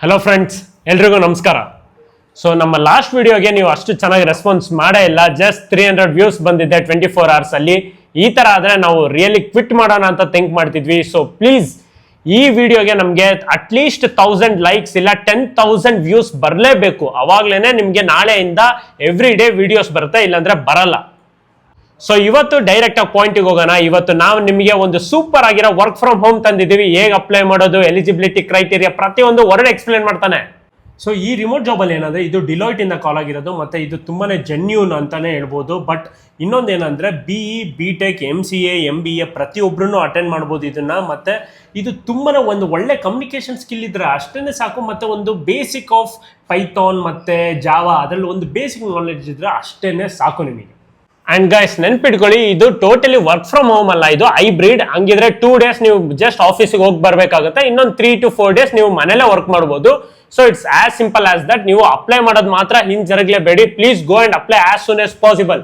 Hello friends, ಎಲ್ರಿಗೂ ನಮಸ್ಕಾರ. So ನಮ್ಮ ಲಾಸ್ಟ್ ವಿಡಿಯೋಗೆ ನೀವು ಅಷ್ಟು ಚೆನ್ನಾಗಿ ರೆಸ್ಪಾನ್ಸ್ ಮಾಡೇ ಇಲ್ಲ. ಜಸ್ಟ್ 300 ವ್ಯೂಸ್ ಬಂದಿದೆ 24 hours ಅಲ್ಲಿ. ಈ ತರ ಆದ್ರೆ ನಾವು ರಿಯಲಿ ಕ್ವಿಟ್ ಮಾಡೋಣ ಅಂತ ಥಿಂಕ್ ಮಾಡ್ತಿದ್ವಿ. ಸೊ ಪ್ಲೀಸ್ ಈ ವಿಡಿಯೋಗೆ ನಮಗೆ ಅಟ್ಲೀಸ್ಟ್ 1000 ಲೈಕ್ಸ್ ಇಲ್ಲ 10,000 ವ್ಯೂಸ್ ಬರಲೇಬೇಕು. ಅವಾಗ್ಲೇನೆ ನಿಮ್ಗೆ ನಾಳೆಯಿಂದ ಎವ್ರಿ ಡೇ ವಿಡಿಯೋಸ್ ಬರುತ್ತೆ, ಇಲ್ಲಾಂದ್ರೆ ಬರಲ್ಲ. ಸೊ ಇವತ್ತು ಡೈರೆಕ್ಟ್ ಆಗಿ ಪಾಯಿಂಟಿಗೆ ಹೋಗೋಣ. ಇವತ್ತು ನಾವು ನಿಮಗೆ ಒಂದು ಸೂಪರ್ ಆಗಿರೋ ವರ್ಕ್ ಫ್ರಮ್ ಹೋಮ್ ತಂದಿದ್ದೀವಿ. ಹೇಗೆ ಅಪ್ಲೈ ಮಾಡೋದು, ಎಲಿಜಿಬಿಲಿಟಿ ಕ್ರೈಟೀರಿಯಾ ಪ್ರತಿಯೊಂದು ವರ್ಡ್ ಎಕ್ಸ್ಪ್ಲೇನ್ ಮಾಡ್ತಾನೆ. ಸೊ ಈ ರಿಮೋಟ್ ಜಾಬಲ್ಲಿ ಏನಂದ್ರೆ ಇದು ಡಿಲಾಯ್ಟ್ ಇಂದ ಕಾಲ್ ಆಗಿರೋದು, ಮತ್ತೆ ಇದು ತುಂಬಾನೇ ಜೆನ್ಯೂನ್ ಅಂತಾನೆ ಹೇಳ್ಬೋದು. ಬಟ್ ಇನ್ನೊಂದೇನಂದ್ರೆ BE, BTech, MCA, MBA ಪ್ರತಿಯೊಬ್ಬರೂ ಅಟೆಂಡ್ ಮಾಡ್ಬೋದು ಇದನ್ನ. ಮತ್ತೆ ಇದು ತುಂಬಾನೇ ಒಂದು ಒಳ್ಳೆ ಕಮ್ಯುನಿಕೇಶನ್ ಸ್ಕಿಲ್ ಇದ್ರೆ ಅಷ್ಟೇ ಸಾಕು. ಮತ್ತೆ ಒಂದು ಬೇಸಿಕ್ ಆಫ್ ಪೈಥಾನ್ ಮತ್ತೆ ಜಾವಾ ಅದರಲ್ಲಿ ಒಂದು ಬೇಸಿಕ್ ನಾಲೆಡ್ಜ್ ಇದ್ರೆ ಅಷ್ಟೇನೆ ಸಾಕು ನಿಮಗೆ. ಅಂಡ್ ಗೈಸ್ ನೆನ್ಪಿಟ್ಕೊಳ್ಳಿ, ಇದು ಟೋಟಲಿ ವರ್ಕ್ ಫ್ರಮ್ ಹೋಮ್ ಅಲ್ಲ, ಇದು ಹೈಬ್ರಿಡ್. ಹಂಗಿದ್ರೆ 2 days ನೀವು ಜಸ್ಟ್ ಆಫೀಸಿಗೆ ಹೋಗಿ ಬರ್ಬೇಕಾಗುತ್ತೆ, ಇನ್ನೊಂದು 3 to 4 days ನೀವು ಮನೇಲೆ ವರ್ಕ್ ಮಾಡ್ಬೋದು. So it's as simple as that. ನೀವು ಅಪ್ಲೈ ಮಾಡೋದು ಮಾತ್ರ ಹಿಂಜರಗ್ಲೇಬೇಡಿ. Please go and apply as soon as possible.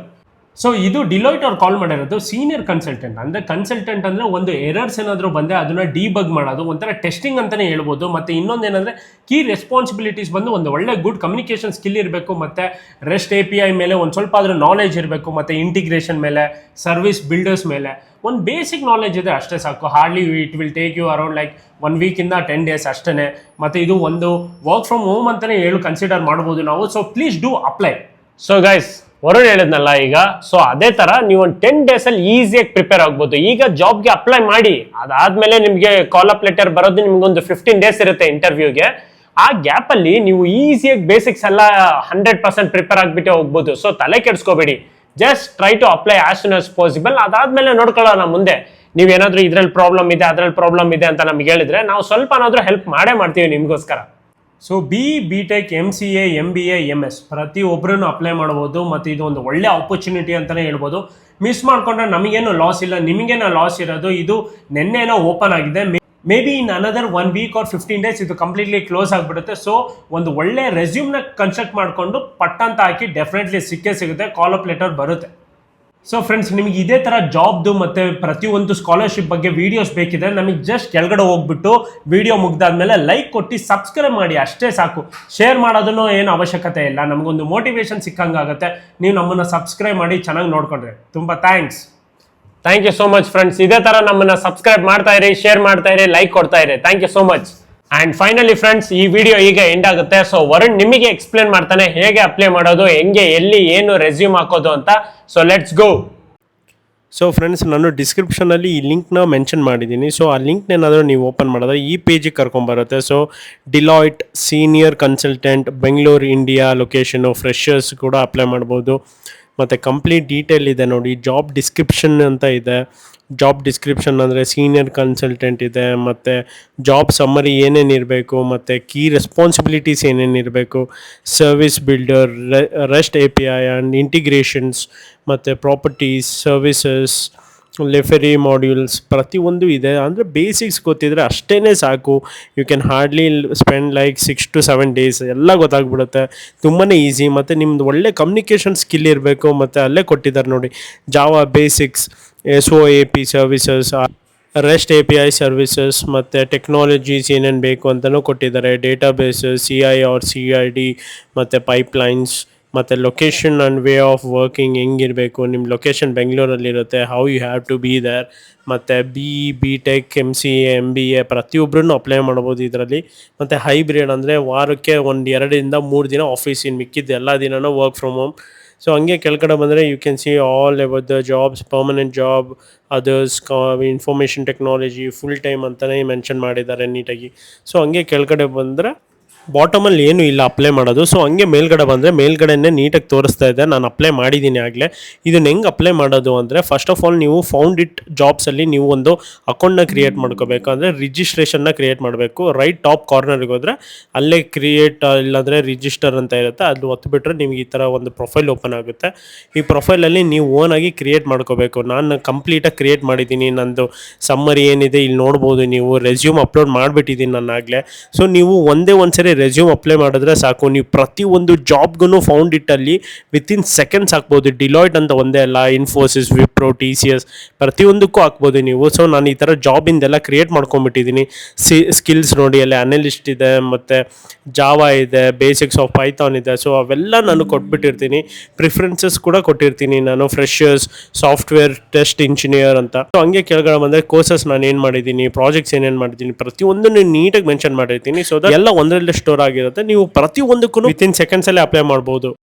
So ಇದು ಡಿಲಾಯ್ಟ್ ಅವ್ರು ಕಾಲ್ ಮಾಡಿರೋದು ಸೀನಿಯರ್ ಕನ್ಸಲ್ಟೆಂಟ್. ಅಂದ್ರೆ ಕನ್ಸಲ್ಟೆಂಟ್ ಅಂದ್ರೆ ಒಂದು ಎರರ್ಸ್ ಏನಾದ್ರು ಬಂದ್ರೆ ಅದನ್ನ ಡಿಬಗ್ ಮಾಡೋದು, ಒಂಥರ ಟೆಸ್ಟಿಂಗ್ ಅಂತಾನೆ ಹೇಳ್ಬೋದು. ಮತ್ತೆ ಇನ್ನೊಂದೇನಂದ್ರೆ ಕೀ ರೆಸ್ಪಾನ್ಸಿಬಿಲಿಟೀಸ್ ಬಂದು ಒಂದು ಒಳ್ಳೆ ಗುಡ್ ಕಮ್ಯುನಿಕೇಶನ್ ಸ್ಕಿಲ್ ಇರಬೇಕು, ಮತ್ತೆ REST API ಮೇಲೆ ಒಂದು ಸ್ವಲ್ಪ ಆದ್ರೂ ನಾಲೆಜ್ ಇರಬೇಕು, ಮತ್ತೆ ಇಂಟಿಗ್ರೇಷನ್ ಮೇಲೆ, ಸರ್ವಿಸ್ ಬಿಲ್ಡರ್ಸ್ ಮೇಲೆ ಒಂದು ಬೇಸಿಕ್ ನಾಲೆಜ್ ಇದೆ ಅಷ್ಟೇ ಸಾಕು. Hardly it will take you around like 1 week ಇಂದ 10 days ಅಷ್ಟೇ. ಮತ್ತೆ ಇದು ಒಂದು ವರ್ಕ್ ಫ್ರಮ್ ಹೋಮ್ ಅಂತಾನೆ ಕನ್ಸಿಡರ್ ಮಾಡ್ಬೋದು ನಾವು. So please do apply. So guys Varun ಹೇಳಿದ್ನಲ್ಲ ಈಗ, ಸೊ ಅದೇ ತರ ನೀವು ಒಂದು 10 days ಅಲ್ಲಿ ಈಸಿಯಾಗಿ ಪ್ರಿಪೇರ್ ಆಗ್ಬೋದು. ಈಗ ಜಾಬ್ಗೆ ಅಪ್ಲೈ ಮಾಡಿ, ಅದಾದ್ಮೇಲೆ ನಿಮಗೆ ಕಾಲ್ ಅಪ್ ಲೆಟರ್ ಬರೋದು ನಿಮ್ಗೊಂದು 15 days ಇರುತ್ತೆ ಇಂಟರ್ವ್ಯೂಗೆ. ಆ ಗ್ಯಾಪ್ ಅಲ್ಲಿ ನೀವು ಈಸಿಯಾಗಿ ಬೇಸಿಕ್ಸ್ ಎಲ್ಲ 100% ಪ್ರಿಪೇರ್ ಆಗ್ಬಿಟ್ಟೆ ಹೋಗ್ಬೋದು. ಸೊ ತಲೆ ಕೆಡ್ಸ್ಕೋಬೇಡಿ, just try to apply as soon as possible. ಅದಾದ್ಮೇಲೆ ನೋಡ್ಕೊಳ್ಳೋಣ ಮುಂದೆ. ನೀವೇನಾದ್ರೂ ಇದ್ರಲ್ಲಿ ಪ್ರಾಬ್ಲಮ್ ಇದೆ, ಅದ್ರಲ್ಲಿ ಪ್ರಾಬ್ಲಮ್ ಇದೆ ಅಂತ ನಮ್ಗೆ ಹೇಳಿದ್ರೆ ನಾವು ಸ್ವಲ್ಪ ಏನಾದ್ರೂ ಹೆಲ್ಪ್ ಮಾಡೇ ಮಾಡ್ತೀವಿ ನಿಮ್ಗೋಸ್ಕರ. So BE, BTech, MCA, MBA, MS ಪ್ರತಿಯೊಬ್ಬರೂ ಅಪ್ಲೈ ಮಾಡ್ಬೋದು. ಮತ್ತು ಇದು ಒಂದು ಒಳ್ಳೆ ಆಪರ್ಚುನಿಟಿ ಅಂತಲೇ ಹೇಳ್ಬೋದು. ಮಿಸ್ ಮಾಡ್ಕೊಂಡ್ರೆ ನಮಗೇನು ಲಾಸ್ ಇಲ್ಲ, ನಿಮಗೇನೋ ಲಾಸ್ ಇರೋದು. ಇದು ನಿನ್ನೆನೋ ಓಪನ್ ಆಗಿದೆ. May be in another 1 week or 15 days ಇದು ಕಂಪ್ಲೀಟ್ಲಿ ಕ್ಲೋಸ್ ಆಗಿಬಿಡುತ್ತೆ. ಸೊ ಒಂದು ಒಳ್ಳೆ ರೆಸ್ಯೂಮ್ನ ಕನ್ಸ್ಟ್ರಕ್ಟ್ ಮಾಡಿಕೊಂಡು ಪಟ್ಟಂತ ಹಾಕಿ ಡೆಫಿನೆಟ್ಲಿ ಸಿಗುತ್ತೆ, ಕಾಲ್ ಅಪ್ ಲೆಟರ್ ಬರುತ್ತೆ. ಸೊ ಫ್ರೆಂಡ್ಸ್, ನಿಮಗೆ ಇದೇ ಥರ ಜಾಬ್ದು ಮತ್ತು ಪ್ರತಿಯೊಂದು ಸ್ಕಾಲರ್ಶಿಪ್ ಬಗ್ಗೆ ವೀಡಿಯೋಸ್ ಬೇಕಿದ್ರೆ ನಮಗೆ ಜಸ್ಟ್ ಕೆಳಗಡೆ ಹೋಗ್ಬಿಟ್ಟು ವಿಡಿಯೋ ಮುಗ್ದಾದ್ಮೇಲೆ ಲೈಕ್ ಕೊಟ್ಟು ಸಬ್ಸ್ಕ್ರೈಬ್ ಮಾಡಿ, ಅಷ್ಟೇ ಸಾಕು. ಶೇರ್ ಮಾಡೋದನ್ನು ಏನು ಅವಶ್ಯಕತೆ ಇಲ್ಲ, ನಮಗೊಂದು ಮೋಟಿವೇಶನ್ ಸಿಕ್ಕಂಗಾಗುತ್ತೆ. ನೀವು ನಮ್ಮನ್ನು ಸಬ್ಸ್ಕ್ರೈಬ್ ಮಾಡಿ ಚೆನ್ನಾಗಿ ನೋಡ್ಕೊಂಡ್ರೆ ತುಂಬ thanks. Thank you so much friends. ಇದೇ ತರ ನಮ್ಮನ್ನ ಸಬ್ಸ್ಕ್ರೈಬ್ ಮಾಡ್ತಾ ಇರಿ, ಶೇರ್ ಮಾಡ್ತಾ ಇರಿ, ಲೈಕ್ ಕೊಡ್ತಾ ಇರಿ. Thank you so much. And finally friends, ಈ ವಿಡಿಯೋ ಈಗ ಎಂಡ್ ಆಗುತ್ತೆ. ಸೊ ವರುಣ್ ನಿಮಗೆ ಎಕ್ಸ್ಪ್ಲೇನ್ ಮಾಡ್ತಾನೆ ಹೇಗೆ ಅಪ್ಲೈ ಮಾಡೋದು, ಹೆಂಗೆ, ಎಲ್ಲಿ, ಏನು ರೆಸ್ಯೂಮ್ ಹಾಕೋದು ಅಂತ. So let's go. So friends, ನಾನು ಡಿಸ್ಕ್ರಿಪ್ಷನಲ್ಲಿ ಈ ಲಿಂಕ್ನ ಮೆನ್ಷನ್ ಮಾಡಿದ್ದೀನಿ. ಸೊ ಆ ಲಿಂಕ್ನೇನಾದರೂ ನೀವು ಓಪನ್ ಮಾಡಿದ್ರೆ ಈ ಪೇಜಿಗೆ ಕರ್ಕೊಂಬರುತ್ತೆ. So Deloitte senior consultant Bengaluru India location, freshers ಕೂಡ ಅಪ್ಲೈ ಮಾಡ್ಬೋದು. ಮತ್ತು ಕಂಪ್ಲೀಟ್ ಡೀಟೇಲ್ ಇದೆ ನೋಡಿ. ಜಾಬ್ ಡಿಸ್ಕ್ರಿಪ್ಷನ್ ಅಂತ ಇದೆ. ಜಾಬ್ ಡಿಸ್ಕ್ರಿಪ್ಷನ್ ಅಂದರೆ ಸೀನಿಯರ್ ಕನ್ಸಲ್ಟೆಂಟ್ ಇದೆ, ಮತ್ತು ಜಾಬ್ ಸಮ್ಮರಿ ಏನೇನಿರಬೇಕು, ಮತ್ತು ಕೀ ರೆಸ್ಪಾನ್ಸಿಬಿಲಿಟೀಸ್ ಏನೇನಿರಬೇಕು, service builder, REST API and integrations, ಮತ್ತು ಪ್ರಾಪರ್ಟೀಸ್, ಸರ್ವಿಸಸ್, ಲೆಫೆರಿ ಮಾಡ್ಯೂಲ್ಸ್ ಪ್ರತಿಯೊಂದು ಇದೆ. ಅಂದರೆ ಬೇಸಿಕ್ಸ್ ಗೊತ್ತಿದ್ರೆ ಅಷ್ಟೇ ಸಾಕು. You can hardly spend like 6 to 7 days ಎಲ್ಲ ಗೊತ್ತಾಗ್ಬಿಡುತ್ತೆ. ತುಂಬಾ ಈಸಿ. ಮತ್ತು ನಿಮ್ದು ಒಳ್ಳೆ ಕಮ್ಯುನಿಕೇಷನ್ ಸ್ಕಿಲ್ ಇರಬೇಕು. ಮತ್ತು ಅಲ್ಲೇ ಕೊಟ್ಟಿದ್ದಾರೆ ನೋಡಿ, Java basics, SOAP services, REST API services, ಮತ್ತು ಟೆಕ್ನಾಲಜೀಸ್ ಏನೇನು ಬೇಕು ಅಂತಲೂ ಕೊಟ್ಟಿದ್ದಾರೆ. ಡೇಟಾಬೇಸಸ್, CI or CID, ಮತ್ತು ಪೈಪ್ಲೈನ್ಸ್, ಮತ್ತು location and way of working ಹೆಂಗಿರಬೇಕು. ನಿಮ್ಮ ಲೊಕೇಶನ್ ಬೆಂಗಳೂರಲ್ಲಿರುತ್ತೆ, how you have to be there. ಮತ್ತು BE, BTech, MCA, MBA ಪ್ರತಿಯೊಬ್ಬರೂ ಅಪ್ಲೈ ಮಾಡ್ಬೋದು ಇದರಲ್ಲಿ. ಮತ್ತು ಹೈಬ್ರಿಡ್ ಅಂದರೆ ವಾರಕ್ಕೆ 2 ರಿಂದ 3 ದಿನ ಆಫೀಸ್, ಇನ್ನು ಮಿಕ್ಕಿದ್ದು ಎಲ್ಲ ದಿನವೂ ವರ್ಕ್ ಫ್ರಮ್ ಹೋಮ್. ಸೊ ಹಂಗೆ ಕೆಳಗಡೆ ಬಂದರೆ you can see all about the jobs, permanent job, others, information technology, full time ಅಂತಲೇ ಮೆನ್ಷನ್ ಮಾಡಿದ್ದಾರೆ ನೀಟಾಗಿ. ಸೊ ಹಂಗೆ ಕೆಳಗಡೆ ಬಂದರೆ ಬಾಟಮಲ್ಲಿ ಏನೂ ಇಲ್ಲ ಅಪ್ಲೈ ಮಾಡೋದು. ಸೊ ಹಂಗೆ ಮೇಲ್ಗಡೆ ಬಂದರೆ ಮೇಲ್ಗಡೆನೇ ನೀಟಾಗಿ ತೋರಿಸ್ತಾ ಇದೆ. ನಾನು ಅಪ್ಲೈ ಮಾಡಿದ್ದೀನಿ ಆಗಲೇ. ಇದನ್ನ ಹೆಂಗೆ ಅಪ್ಲೈ ಮಾಡೋದು ಅಂದರೆ, ಫಸ್ಟ್ ಆಫ್ ಆಲ್ ನೀವು ಫೌಂಡ್ ಇಟ್ ಜಾಬ್ಸಲ್ಲಿ ನೀವು ಒಂದು ಅಕೌಂಟ್ನ ಕ್ರಿಯೇಟ್ ಮಾಡ್ಕೋಬೇಕು. ಅಂದರೆ ರಿಜಿಸ್ಟ್ರೇಷನ್ನ ಕ್ರಿಯೇಟ್ ಮಾಡಬೇಕು. ರೈಟ್ ಟಾಪ್ ಕಾರ್ನರ್ಗೆ ಹೋದರೆ ಅಲ್ಲೇ ಕ್ರಿಯೇಟ್ ಇಲ್ಲಾಂದರೆ ರಿಜಿಸ್ಟರ್ ಅಂತ ಇರುತ್ತೆ, ಅದು ಒತ್ತಿಬಿಟ್ರೆ ನಿಮ್ಗೆ ಈ ಥರ ಒಂದು ಪ್ರೊಫೈಲ್ ಓಪನ್ ಆಗುತ್ತೆ. ಈ ಪ್ರೊಫೈಲಲ್ಲಿ ನೀವು ಓನಾಗಿ ಕ್ರಿಯೇಟ್ ಮಾಡ್ಕೋಬೇಕು. ನಾನು ಕಂಪ್ಲೀಟಾಗಿ ಕ್ರಿಯೇಟ್ ಮಾಡಿದ್ದೀನಿ. ನಂದು ಸಮ್ಮರಿ ಏನಿದೆ ಇಲ್ಲಿ ನೋಡ್ಬೋದು ನೀವು. ರೆಸ್ಯೂಮ್ ಅಪ್ಲೋಡ್ ಮಾಡಿಬಿಟ್ಟಿದ್ದೀನಿ ನಾನು ಆಗಲೇ. ಸೊ ನೀವು ಒಂದೇ ಒಂದು ಸರಿ ರೆಸ್ಯೂಮ್ ಅಪ್ಲೈ ಮಾಡಿದ್ರೆ ಸಾಕು, ನೀವು ಪ್ರತಿಯೊಂದು ಜಾಬ್ಗೂ ಫೌಂಡ್ ಇಟ್ಟಲ್ಲಿ ವಿತಿನ್ ಸೆಕೆಂಡ್ಸ್ ಹಾಕ್ಬೋದು. ಡಿಲಾಯ್ಟ್ ಅಂತ ಒಂದೇ ಅಲ್ಲ, ಇನ್ಫೋಸಿಸ್, ವಿಪ್ರೋ, TCS ಪ್ರತಿಯೊಂದಕ್ಕೂ ಹಾಕ್ಬೋದು ನೀವು. ಸೊ ನಾನು ಈ ಥರ ಜಾಬಿಂದೆಲ್ಲ ಕ್ರಿಯೇಟ್ ಮಾಡ್ಕೊಂಡ್ಬಿಟ್ಟಿದ್ದೀನಿ. ಸ್ಕಿಲ್ಸ್ ನೋಡಿ, ಅಲ್ಲಿ ಅನಲಿಸ್ಟ್ ಇದೆ, ಮತ್ತು ಜಾವಾ ಇದೆ, ಬೇಸಿಕ್ಸ್ ಆಫ್ ಪೈಥಾನ್ ಇದೆ. ಸೊ ಅವೆಲ್ಲ ನಾನು ಕೊಟ್ಬಿಟ್ಟಿರ್ತೀನಿ. ಪ್ರಿಫರೆನ್ಸಸ್ ಕೂಡ ಕೊಟ್ಟಿರ್ತೀನಿ ನಾನು, ಫ್ರೆಷರ್ಸ್, ಸಾಫ್ಟ್ವೇರ್ ಟೆಸ್ಟ್ ಇಂಜಿನಿಯರ್ ಅಂತ. ಸೊ ಹಂಗೆ ಕೆಳಗಡೆ ಬಂದರೆ ಕೋರ್ಸಸ್ ನಾನು ಏನು ಮಾಡಿದ್ದೀನಿ, ಪ್ರಾಜೆಕ್ಟ್ಸ್ ಏನೇನು ಮಾಡಿದ್ದೀನಿ, ಪ್ರತಿಯೊಂದನ್ನು ನೀಟಾಗಿ ಮೆನ್ಷನ್ ಮಾಡಿರ್ತೀನಿ. ಸೊ ಎಲ್ಲ ಒಂದರಲ್ಲೇ ಸ್ಟೋರ್ ಆಗಿರುತ್ತೆ. ನೀವು ಪ್ರತಿಯೊಂದಕ್ಕೂ ವಿತಿನ್ ಸೆಕೆಂಡ್ಸಲ್ಲೇ ಅಪ್ಲೈ ಮಾಡ್ಬೋದು.